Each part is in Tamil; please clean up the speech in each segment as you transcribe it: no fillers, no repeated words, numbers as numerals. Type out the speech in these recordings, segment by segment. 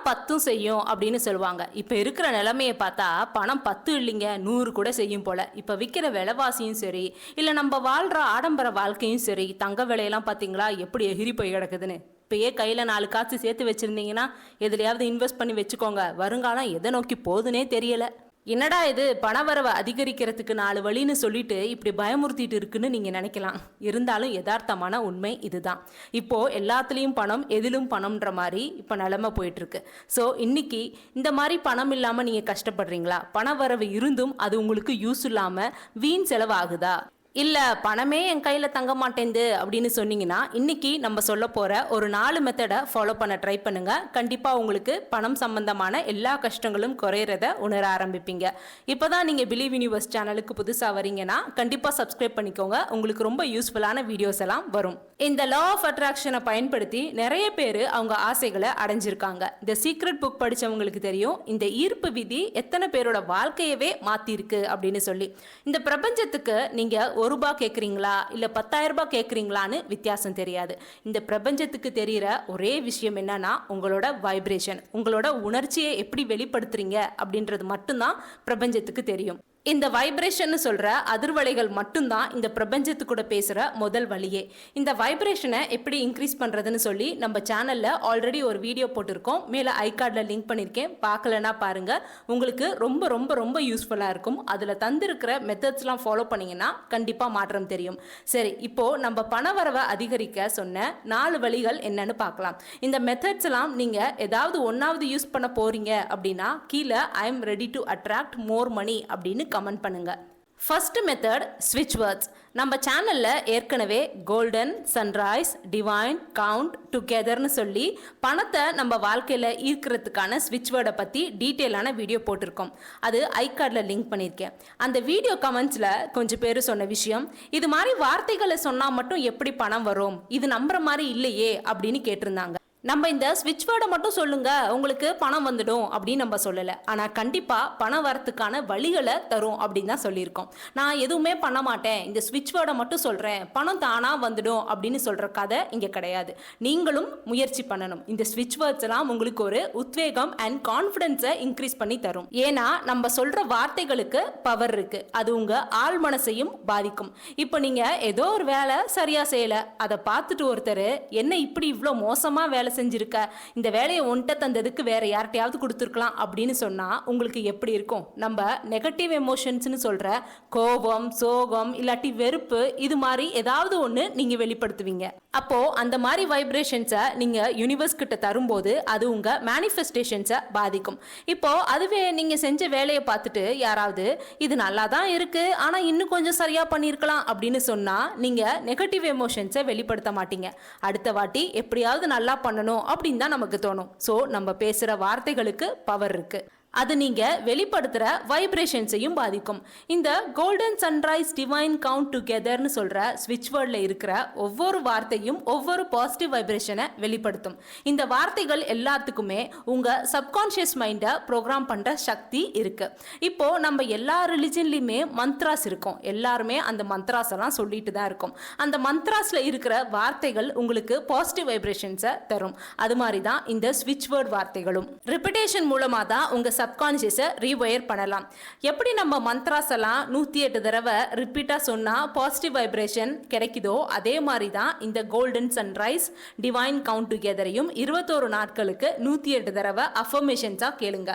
10 செய்யும் அப்படின்னு சொல்லுவாங்க. இப்போ இருக்கிற நிலைமையை பார்த்தா பணம் 10 இல்லைங்க 100 கூட செய்யும் போல. இப்போ விற்கிற விலைவாசியும் சரி, இல்லை நம்ம வாழ்கிற ஆடம்பர வாழ்க்கையும் சரி, தங்க விலையெல்லாம் பார்த்தீங்களா எப்படி எகிரி போய் கிடக்குதுன்னு. இப்பயே கையில் 4 காசு சேர்த்து வச்சுருந்தீங்கன்னா எதுலையாவது இன்வெஸ்ட் பண்ணி வச்சுக்கோங்க. வருங்காலம் எதை நோக்கி போகுதுன்னே தெரியல. என்னடா இது பணவரவை அதிகரிக்கிறதுக்கு 4 வழின்னு சொல்லிட்டு இப்படி பயமுறுத்திட்டு இருக்குன்னு நீங்கள் நினைக்கலாம். இருந்தாலும் யதார்த்தமான உண்மை இதுதான். இப்போது எல்லாத்துலேயும் பணம், எதிலும் பணம்ன்ற மாதிரி இப்போ நிலமை போயிட்டுருக்கு. ஸோ இன்னைக்கு இந்த மாதிரி பணம் இல்லாமல் நீங்கள் கஷ்டப்படுறீங்களா? பணவரவு இருந்தும் அது உங்களுக்கு யூஸ் இல்லாமல் வீண் செலவு ஆகுதா? இல்லை பணமே என் கையில் தங்க மாட்டேங்குது அப்படின்னு சொன்னீங்கன்னா இன்னைக்கு நம்ம சொல்ல போகிற ஒரு 4 மெத்தடை ஃபாலோ பண்ண ட்ரை பண்ணுங்க. கண்டிப்பாக உங்களுக்கு பணம் சம்பந்தமான எல்லா கஷ்டங்களும் குறையிறத உணர ஆரம்பிப்பீங்க. இப்போ தான் நீங்கள் பிலீவ் யூனிவர்ஸ் சேனலுக்கு புதுசாக வரீங்கன்னா கண்டிப்பாக சப்ஸ்கிரைப் பண்ணிக்கோங்க. உங்களுக்கு ரொம்ப யூஸ்ஃபுல்லான வீடியோஸ் எல்லாம் வரும். இந்த லா ஆஃப் அட்ராக்ஷனை பயன்படுத்தி நிறைய பேர் அவங்க ஆசைகளை அடைஞ்சிருக்காங்க. இந்த சீக்ரெட் புக் படித்தவங்களுக்கு தெரியும் இந்த ஈர்ப்பு விதி எத்தனை பேரோட வாழ்க்கையவே மாற்றிருக்கு அப்படின்னு சொல்லி. இந்த பிரபஞ்சத்துக்கு நீங்கள் ₹1 கேட்குறீங்களா இல்லை 10,000 ரூபாய் கேட்குறீங்களான்னு வித்தியாசம் தெரியாது. இந்த பிரபஞ்சத்துக்கு தெரிகிற ஒரே விஷயம் என்னன்னா உங்களோட வைப்ரேஷன், உங்களோட உணர்ச்சியை எப்படி வெளிப்படுத்துறீங்க அப்படின்றது மட்டும்தான் பிரபஞ்சத்துக்கு தெரியும். இந்த வைப்ரேஷன் சொல்கிற அதிர்வலைகள் மட்டும்தான் இந்த பிரபஞ்சத்துக்கூட பேசுகிற முதல் வழியே. இந்த வைப்ரேஷனை எப்படி இன்க்ரீஸ் பண்ணுறதுன்னு சொல்லி நம்ம சேனலில் ஆல்ரெடி ஒரு வீடியோ போட்டிருக்கோம். மேலே ஐகார்டில் லிங்க் பண்ணியிருக்கேன், பார்க்கலன்னா பாருங்கள். உங்களுக்கு ரொம்ப ரொம்ப ரொம்ப யூஸ்ஃபுல்லாக இருக்கும். அதில் தந்திருக்கிற மெத்தட்ஸ்லாம் ஃபாலோ பண்ணிங்கன்னா கண்டிப்பாக மாற்றம் தெரியும். சரி, இப்போது நம்ம பணவரவை அதிகரிக்க சொன்ன 4 வழிகள் என்னன்னு பார்க்கலாம். இந்த மெத்தட்ஸ் எல்லாம் நீங்கள் ஏதாவது ஒன்றாவது யூஸ் பண்ண போகிறீங்க அப்படின்னா கீழே I am ready to attract more money அப்படின்னு கமெண்ட் பண்ணுங்க. ஃபர்ஸ்ட் மெத்தட் ஸ்விட்ச் வேர்ட்ஸ். நம்ம சேனலில் ஏற்கனவே கோல்டன், சன்ரைஸ், டிவைன், கவுண்ட், டுகெதர்னு சொல்லி பணத்தை நம்ம வாழ்க்கையில் ஈர்க்கிறதுக்கான ஸ்விட்ச் வேர்டை பற்றி டீட்டெயிலான வீடியோ போட்டிருக்கோம். அது ஐகார்டில் லிங்க் பண்ணியிருக்கேன். அந்த வீடியோ கமெண்ட்ஸில் கொஞ்சம் பேர் சொன்ன விஷயம், இது மாதிரி வார்த்தைகளை சொன்னால் மட்டும் எப்படி பணம் வரும், இது நம்புற மாதிரி இல்லையே அப்படின்னு கேட்டிருந்தாங்க. நம்ம இந்த ஸ்விட்ச் வேர்டை மட்டும் சொல்லுங்க உங்களுக்கு பணம் வந்துடும் அப்படின்னு நம்ம சொல்லலை. ஆனால் கண்டிப்பாக பணம் வரத்துக்கான வழிகளை தரும் அப்படின்னு தான் சொல்லியிருக்கோம். நான் எதுவுமே பண்ண மாட்டேன், இந்த ஸ்விட்ச் வேர்டை மட்டும் சொல்கிறேன், பணம் தானாக வந்துடும் அப்படின்னு சொல்கிற கதை இங்கே கிடையாது. நீங்களும் முயற்சி பண்ணணும். இந்த ஸ்விட்ச் வேர்ட்ஸ் எல்லாம் உங்களுக்கு ஒரு உத்வேகம் அண்ட் கான்ஃபிடென்ஸை இன்க்ரீஸ் பண்ணி தரும். ஏன்னா நம்ம சொல்கிற வார்த்தைகளுக்கு பவர் இருக்குது. அது உங்கள் ஆள் மனசையும் பாதிக்கும். இப்போ நீங்கள் ஏதோ ஒரு வேலை சரியாக செய்யலை, அதை பார்த்துட்டு ஒருத்தர் என்ன இப்படி இவ்வளோ மோசமாக வேலை செஞ்சிருக்க, இந்த வேலையை ஒன்ட்ட தந்ததுக்கு வேற யார்ட்டையாவது கொடுத்துருக்கலாம் அப்படின்னு சொன்னா உங்களுக்கு எப்படி இருக்கும்? நம்ம நெகட்டிவ் எமோஷன்ஸ்னு சொல்ற கோபம், சோகம், இல்லாட்டி வெறுப்பு, இது மாதிரி ஏதாவது ஒன்று நீங்க வெளிப்படுத்துவீங்க. அப்போ அந்த மாதிரி வைப்ரேஷன்ஸை நீங்க யூனிவர்ஸ் கிட்ட தரும்போது அது உங்க மேனிஃபெஸ்டேஷன்ஸை பாதிக்கும். இப்போ அதுவே நீங்க செஞ்ச வேலையை பார்த்துட்டு யாராவது இது நல்லா தான் இருக்கு ஆனா இன்னும் கொஞ்சம் சரியா பண்ணியிருக்கலாம் அப்படின்னு சொன்னா நீங்க நெகட்டிவ் எமோஷன்ஸை வெளிப்படுத்த மாட்டீங்க. அடுத்த வாட்டி எப்படியாவது நல்லா பண்ணணும் அப்படின்னு தான் நமக்கு தோணும். ஸோ நம்ம பேசுகிற வார்த்தைகளுக்கு பவர் இருக்கு. அது நீங்க வெளிப்படுத்துற வைப்ரேஷன்ஸையும் பாதிக்கும். இந்த கோல்டன், சன்ரைஸ், டிவைன், கவுண்ட், டுகெதர்னு சொல்ற ஸ்விட்ச் வேர்ட்ல இருக்கிற ஒவ்வொரு வார்த்தையும் ஒவ்வொரு பாசிட்டிவ் வைப்ரேஷனை வெளிப்படுத்தும். இந்த வார்த்தைகள் எல்லாத்துக்குமே உங்க சப்கான்ஷியஸ் மைண்டை ப்ரோக்ராம் பண்ற சக்தி இருக்கு. இப்போ நம்ம எல்லா ரிலிஜன்லயுமே மந்த்ராஸ் இருக்கும். எல்லாருமே அந்த மந்த்ராஸ் எல்லாம் சொல்லிட்டு தான் இருக்கும். அந்த மந்த்ராஸ்ல இருக்கிற வார்த்தைகள் உங்களுக்கு பாசிட்டிவ் வைப்ரேஷன்ஸை தரும். அது மாதிரி தான் இந்த ஸ்விட்ச் வேர்ட் வார்த்தைகளும். ரிப்பிட்டேஷன் மூலமா தான் உங்க சப்கான்ஷியஸை ரீவயர் பண்ணலாம். எப்படி நம்ம மந்த்ராஸ் எல்லாம் 108 தடவை ரிப்பீட்டாக சொன்னால் பாசிட்டிவ் வைப்ரேஷன் கிடைக்குதோ அதே மாதிரி தான் இந்த கோல்டன், சன்ரைஸ், டிவைன், கவுண்ட் டுகெதரையும் 21 நாட்களுக்கு 108 தடவை அஃபர்மேஷன்ஸாக கேளுங்க.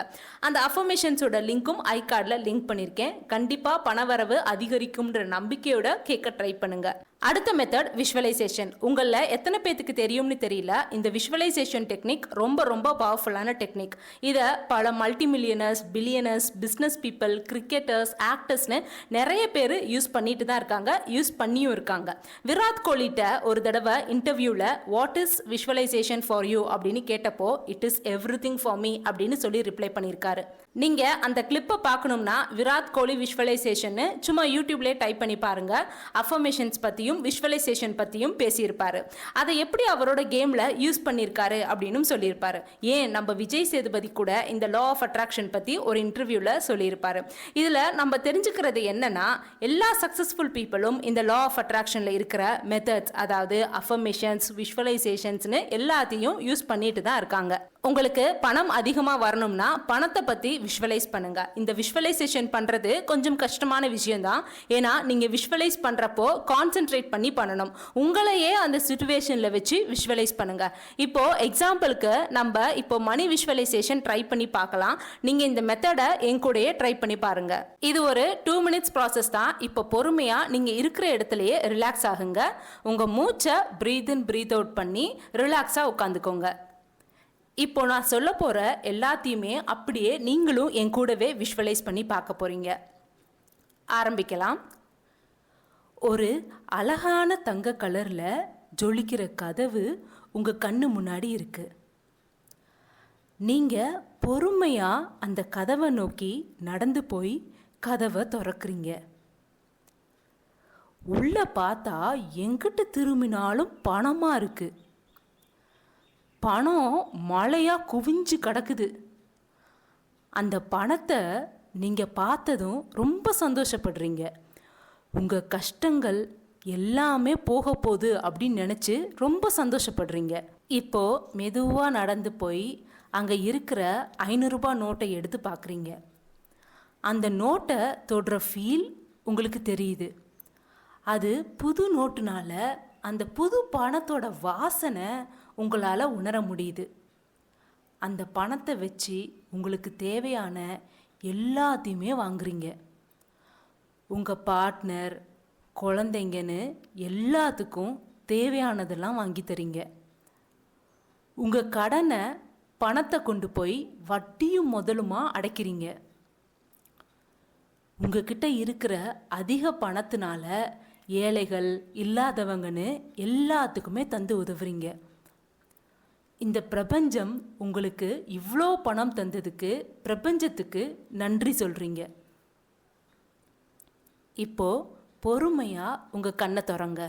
அந்த அஃபர்மேஷன்ஸோட லிங்க்கும் ஐகார்டில் லிங்க் பண்ணியிருக்கேன். கண்டிப்பாக பணவரவு அதிகரிக்கும்ன்ற நம்பிக்கையோட கேட்க ட்ரை பண்ணுங்க. அடுத்த மெத்தட் விஷுவலைசேஷன். உங்களில் எத்தனை பேத்துக்கு தெரியும்னு தெரியல, இந்த விஷுவலைசேஷன் டெக்னிக் ரொம்ப ரொம்ப பவர்ஃபுல்லான டெக்னிக். இதை பல multi millionaires, billionaires, business people, cricketers, ஆக்டர்ஸ்னு நிறைய பேர் யூஸ் பண்ணிட்டு தான் இருக்காங்க, யூஸ் பண்ணியும் இருக்காங்க. விராட் கோலிட்ட ஒரு தடவை இன்டர்வியூவில் what is visualisation for you அப்படின்னு கேட்டப்போ it is everything for me அப்படின்னு சொல்லி ரிப்ளை பண்ணியிருக்காரு. நீங்கள் அந்த கிளிப்பை பார்க்கணும்னா விராட் கோலி விஷுவலைசேஷன் சும்மா யூடியூப்லேயே டைப் பண்ணி பாருங்க. அஃபர்மேஷன்ஸ் பற்றியும் விஷுவலைசேஷன் பற்றியும் பேசியிருப்பாரு. அதை எப்படி அவரோட கேமில் யூஸ் பண்ணியிருக்காரு அப்படின்னு சொல்லியிருப்பாரு. ஏன் நம்ம விஜய் சேதுபதி கூட இந்த லா ஆஃப் அட்ராக்ஷன் பற்றி ஒரு இன்டர்வியூவில் சொல்லியிருப்பாரு. இதில் நம்ம தெரிஞ்சுக்கிறது என்னன்னா எல்லா சக்ஸஸ்ஃபுல் பீப்புளும் இந்த லா ஆஃப் அட்ராக்ஷனில் இருக்கிற மெத்தட்ஸ், அதாவது அஃபர்மேஷன்ஸ், விஷுவலைசேஷன்ஸ்னு எல்லாத்தையும் யூஸ் பண்ணிட்டு தான் இருக்காங்க. உங்களுக்கு பணம் அதிகமாக வரணும்னா பணத்தை பற்றி விஷுவலைஸ் பண்ணுங்க. இந்த விஷுவலைசேஷன் பண்ணுறது கொஞ்சம் கஷ்டமான விஷயம்தான். ஏன்னா நீங்கள் விஷுவலைஸ் பண்ணுறப்போ கான்சென்ட்ரேட் பண்ணி பண்ணணும். உங்களையே அந்த சுச்சுவேஷனில் வச்சு விஷுவலைஸ் பண்ணுங்க. இப்போ எக்ஸாம்பிளுக்கு நம்ம இப்போ மணி விஷுவலைசேஷன் ட்ரை பண்ணி பார்க்கலாம். நீங்கள் இந்த மெத்தடை என் கூடயே ட்ரை பண்ணி பாருங்க. இது ஒரு 2 minutes ப்ராசஸ் தான். இப்போ பொறுமையாக நீங்கள் இருக்கிற இடத்துலையே ரிலாக்ஸ் ஆகுங்க. உங்கள் மூச்சை ப்ரீத் இன் ப்ரீத் அவுட் பண்ணி ரிலாக்ஸாக உட்காந்துக்கோங்க. இப்போ நான் சொல்ல போகிற எல்லாத்தையுமே அப்படியே நீங்களும் என் கூடவே விஷுவலைஸ் பண்ணி பார்க்க போகிறீங்க. ஆரம்பிக்கலாம். ஒரு அழகான தங்க கலரில் ஜொலிக்கிற கதவு உங்கள் கண்ணு முன்னாடி இருக்குது. நீங்கள் பொறுமையாக அந்த கதவை நோக்கி நடந்து போய் கதவை திறக்கிறீங்க. உள்ளே பார்த்தா எங்கிட்ட திரும்பினாலும் பணமாக இருக்குது. பணம் மழையாக குவிஞ்சு கிடக்குது. அந்த பணத்தை நீங்கள் பார்த்ததும் ரொம்ப சந்தோஷப்படுறீங்க. உங்கள் கஷ்டங்கள் எல்லாமே போக போகுது அப்படின்னு நினச்சி ரொம்ப சந்தோஷப்படுறீங்க. இப்போது மெதுவாக நடந்து போய் அங்கே இருக்கிற 500 ரூபாய் நோட்டை எடுத்து பார்க்குறீங்க. அந்த நோட்டை தொடுற ஃபீல் உங்களுக்கு தெரியுது. அது புது நோட்டுனால அந்த புது பணத்தோட வாசனை உங்களால் உணர முடியுது. அந்த பணத்தை வச்சு உங்களுக்கு தேவையான எல்லாத்தையுமே வாங்குறீங்க. உங்கள் பார்ட்னர், குழந்தைங்கன்னு எல்லாத்துக்கும் தேவையானதெல்லாம் வாங்கி தரீங்க. உங்கள் கடனை பணத்தை கொண்டு போய் வட்டியும் முதலுமா அடைக்கிறீங்க. உங்ககிட்ட இருக்கிற அதிக பணத்தினால ஏழைகள், இல்லாதவங்கன்னு எல்லாத்துக்குமே தந்து உதவுறீங்க. இந்த பிரபஞ்சம் உங்களுக்கு இவ்வளோ பணம் தந்ததுக்கு பிரபஞ்சத்துக்கு நன்றி சொல்கிறீங்க. இப்போ பொறுமையாக உங்கள் கண்ணை திறங்க.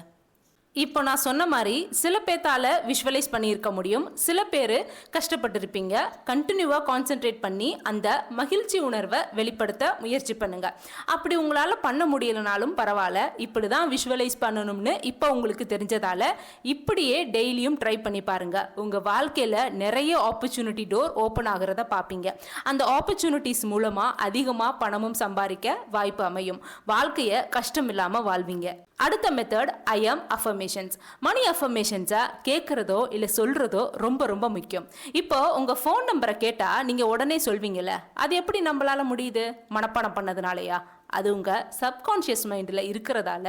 இப்போ நான் சொன்ன மாதிரி சில பேர்த்தால் விஷுவலைஸ் பண்ணியிருக்க முடியும், சில பேர் கஷ்டப்பட்டிருப்பீங்க. கண்டினியூவாக கான்சென்ட்ரேட் பண்ணி அந்த மகிழ்ச்சி உணர்வை வெளிப்படுத்த முயற்சி பண்ணுங்கள். அப்படி உங்களால் பண்ண முடியலனாலும் பரவாயில்ல, இப்படி தான் விஷுவலைஸ் பண்ணணும்னு இப்போ உங்களுக்கு தெரிஞ்சதால் இப்படியே டெய்லியும் ட்ரை பண்ணி பாருங்கள். உங்கள் வாழ்க்கையில் நிறைய ஆப்பர்ச்சுனிட்டி டோர் ஓப்பன் ஆகிறத பார்ப்பீங்க. அந்த ஆப்பர்ச்சுனிட்டிஸ் மூலமாக அதிகமாக பணமும் சம்பாதிக்க வாய்ப்பு அமையும். வாழ்க்கையை கஷ்டம் இல்லாமல் வாழ்வீங்க. அடுத்த மெத்தட் ஐஎம் அஃபர்மேஷன்ஸ். மணி அஃபர்மேஷன்ஸை கேட்குறதோ இல்லை சொல்கிறதோ ரொம்ப ரொம்ப முக்கியம். இப்போ உங்கள் ஃபோன் நம்பரை கேட்டால் நீங்கள் உடனே சொல்வீங்கள்ல, அது எப்படி நம்மளால் முடியுது? மனப்பாடம் பண்ணதுனாலயா? அது உங்கள் சப்கான்ஷியஸ் மைண்டில் இருக்கிறதால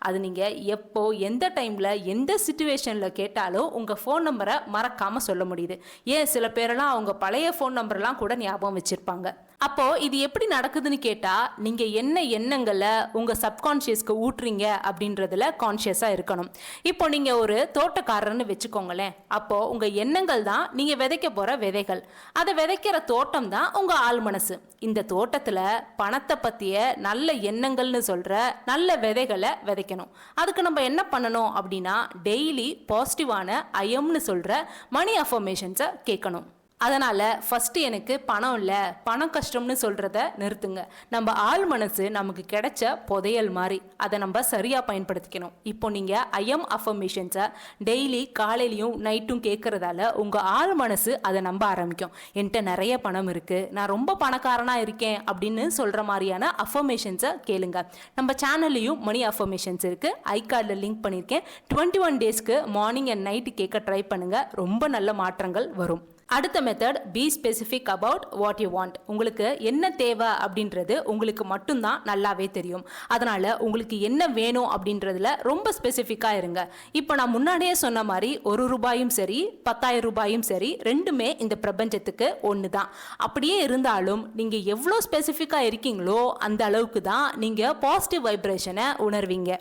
அது நீங்கள் எப்போ எந்த டைமில் எந்த சிச்சுவேஷனில் கேட்டாலும் உங்கள் ஃபோன் நம்பரை மறக்காமல் சொல்ல முடியுது. ஏன் சில பேரெல்லாம் அவங்க பழைய ஃபோன் நம்பர்லாம் கூட ஞாபகம் வச்சுருப்பாங்க. அப்போது இது எப்படி நடக்குதுன்னு கேட்டால் நீங்கள் என்ன எண்ணங்களை உங்கள் சப்கான்ஷியஸ்க்கு ஊட்டுறீங்க அப்படின்றதுல கான்ஷியஸாக இருக்கணும். இப்போ நீங்கள் ஒரு தோட்டக்காரர்னு வச்சுக்கோங்களேன். அப்போது உங்கள் எண்ணங்கள் தான் நீங்கள் விதைக்க போகிற விதைகள். அதை விதைக்கிற தோட்டம் தான் உங்கள் ஆள் மனசு. இந்த தோட்டத்தில் பணத்தை பற்றிய நல்ல எண்ணங்கள்னு சொல்கிற நல்ல விதைகளை விதைக்கணும். அதுக்கு நம்ம என்ன பண்ணணும் அப்படின்னா டெய்லி பாசிட்டிவான ஐஎம்னு சொல்கிற மணி அஃபர்மேஷன்ஸை கேட்கணும். அதனால் ஃபஸ்ட்டு எனக்கு பணம் இல்லை, பணம் கஷ்டம்னு சொல்கிறத நிறுத்துங்க. நம்ம ஆள் மனசு நமக்கு கிடைச்ச புதையல் மாதிரி, அதை நம்ம சரியாக பயன்படுத்திக்கணும். இப்போ நீங்கள் ஐஎம் அஃபர்மேஷன்ஸை டெய்லி காலையிலையும் நைட்டும் கேட்குறதால உங்கள் ஆள் மனசு அதை நம்ப ஆரம்பிக்கும். என்கிட்ட நிறைய பணம் இருக்குது, நான் ரொம்ப பணக்காரனாக இருக்கேன் அப்படின்னு சொல்கிற மாதிரியான அஃபர்மேஷன்ஸை கேளுங்க. நம்ம சேனல்லையும் மணி அஃபர்மேஷன்ஸ் இருக்குது, ஐகார்டில் லிங்க் பண்ணியிருக்கேன். 21 டேஸ்க்கு மார்னிங் அண்ட் நைட்டு கேட்க ட்ரை பண்ணுங்கள். ரொம்ப நல்ல மாற்றங்கள் வரும். அடுத்த method B specific about what you want. உங்களுக்கு என்ன தேவை அப்படின்றது உங்களுக்கு மட்டும்தான் நல்லாவே தெரியும். அதனால் உங்களுக்கு என்ன வேணும் அப்படின்றதுல ரொம்ப ஸ்பெசிஃபிக்காக இருங்க. இப்போ நான் முன்னாடியே சொன்ன மாதிரி 1 ரூபாயும் சரி 10,000 ரூபாயும் சரி ரெண்டுமே இந்த பிரபஞ்சத்துக்கு ஒன்று தான். அப்படியே இருந்தாலும் நீங்கள் எவ்வளோ ஸ்பெசிஃபிக்காக இருக்கீங்களோ அந்த அளவுக்கு தான் நீங்கள் பாசிட்டிவ் வைப்ரேஷனை உணர்வீங்க.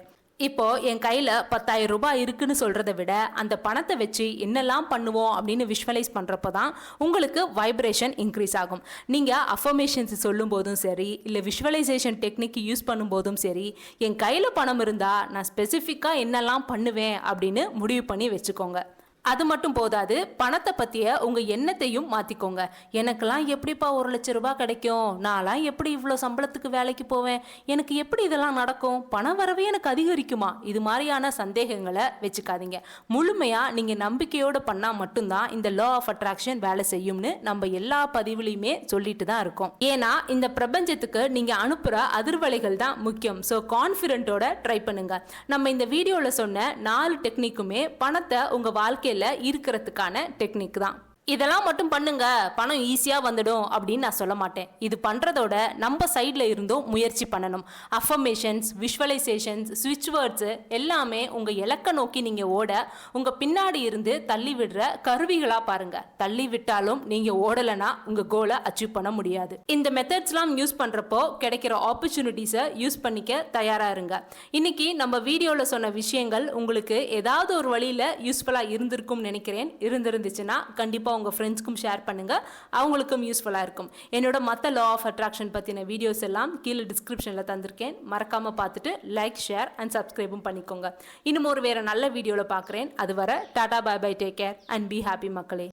இப்போ என் கையில் 10,000 ரூபாய் இருக்குன்னு சொல்கிறத விட அந்த பணத்தை வச்சு என்னெல்லாம் பண்ணுவோம் அப்படின்னு விஷுவலைஸ் பண்ணுறப்போ தான் உங்களுக்கு வைப்ரேஷன் இன்க்ரீஸ் ஆகும். நீங்கள் அஃபர்மேஷன்ஸ் சொல்லும் போதும் சரி இல்லை விஷுவலைசேஷன் டெக்னிக் யூஸ் பண்ணும்போதும் சரி, என் கையில் பணம் இருந்தால் நான் ஸ்பெசிஃபிக்காக என்னெல்லாம் பண்ணுவேன் அப்படின்னு முடிவு பண்ணி வச்சுக்கோங்க. அது மட்டும் போதாது, பணத்தை பத்திய உங்க எண்ணத்தையும் மாத்திக்கோங்க. எனக்கெல்லாம் எப்படிப்பா 1,00,000 ரூபாய் கிடைக்கும், நான்லாம் எப்படி இவ்வளோ சம்பளத்துக்கு வேலைக்கு போவேன், எனக்கு எப்படி இதெல்லாம் நடக்கும், பண வரவே எனக்கு அதிகரிக்குமா, இது மாதிரியான சந்தேகங்களை வச்சுக்காதீங்க. முழுமையா நீங்க நம்பிக்கையோட பண்ணா மட்டும்தான் இந்த லா ஆஃப் அட்ராக்ஷன் வேலை செய்யும்னு நம்ம எல்லா பதிவுலையுமே சொல்லிட்டு தான் இருக்கோம். ஏன்னா இந்த பிரபஞ்சத்துக்கு நீங்க அனுப்புற அதிர்வலைகள் தான் முக்கியம். ஸோ கான்ஃபிடென்ட்டோட ட்ரை பண்ணுங்க. நம்ம இந்த வீடியோல சொன்ன 4 டெக்னிக்குமே பணத்தை உங்க வாழ்க்கையில இருக்கிறதுக்கான டெக்னிக் தான். இதெல்லாம் மட்டும் பண்ணுங்க, பணம் ஈஸியாக வந்துடும் அப்படின்னு நான் சொல்ல மாட்டேன். இது பண்ணுறதோட நம்ம சைடில் இருந்தும் முயற்சி பண்ணணும். அஃபர்மேஷன்ஸ், விஷுவலைசேஷன்ஸ், ஸ்விட்ச் வேர்ட்ஸு எல்லாமே உங்கள் இலக்கை நோக்கி நீங்கள் ஓட உங்கள் பின்னாடி இருந்து தள்ளி விடுற கருவிகளாக பாருங்கள். தள்ளி விட்டாலும் நீங்கள் ஓடலைன்னா உங்கள் கோலை அச்சீவ் பண்ண முடியாது. இந்த மெத்தட்ஸ்லாம் யூஸ் பண்ணுறப்போ கிடைக்கிற ஆப்பர்ச்சுனிட்டிஸை யூஸ் பண்ணிக்க தயாராக இருங்க. இன்னைக்கு நம்ம வீடியோவில் சொன்ன விஷயங்கள் உங்களுக்கு ஏதாவது ஒரு வழியில் யூஸ்ஃபுல்லாக இருந்திருக்கும்னு நினைக்கிறேன். இருந்துச்சுன்னா கண்டிப்பாக உங்கள் ஃப்ரெண்ட்ஸ்க்கும் ஷேர் பண்ணுங்கள், அவங்களுக்கும் யூஸ்ஃபுல்லாக இருக்கும். என்னோட மற்ற லா ஆஃப் அட்ராக்ஷன் பற்றின வீடியோஸ் எல்லாம் கீழே டிஸ்கிரிப்ஷனில் தந்திருக்கேன். மறக்காமல் பார்த்துட்டு லைக், ஷேர் அண்ட் சப்ஸ்கிரைபும் பண்ணிக்கோங்க. இன்னும் ஒரு வேறு நல்ல வீடியோவில் பார்க்குறேன். அதுவரை டாடா, bye bye, take care and be happy மக்களே.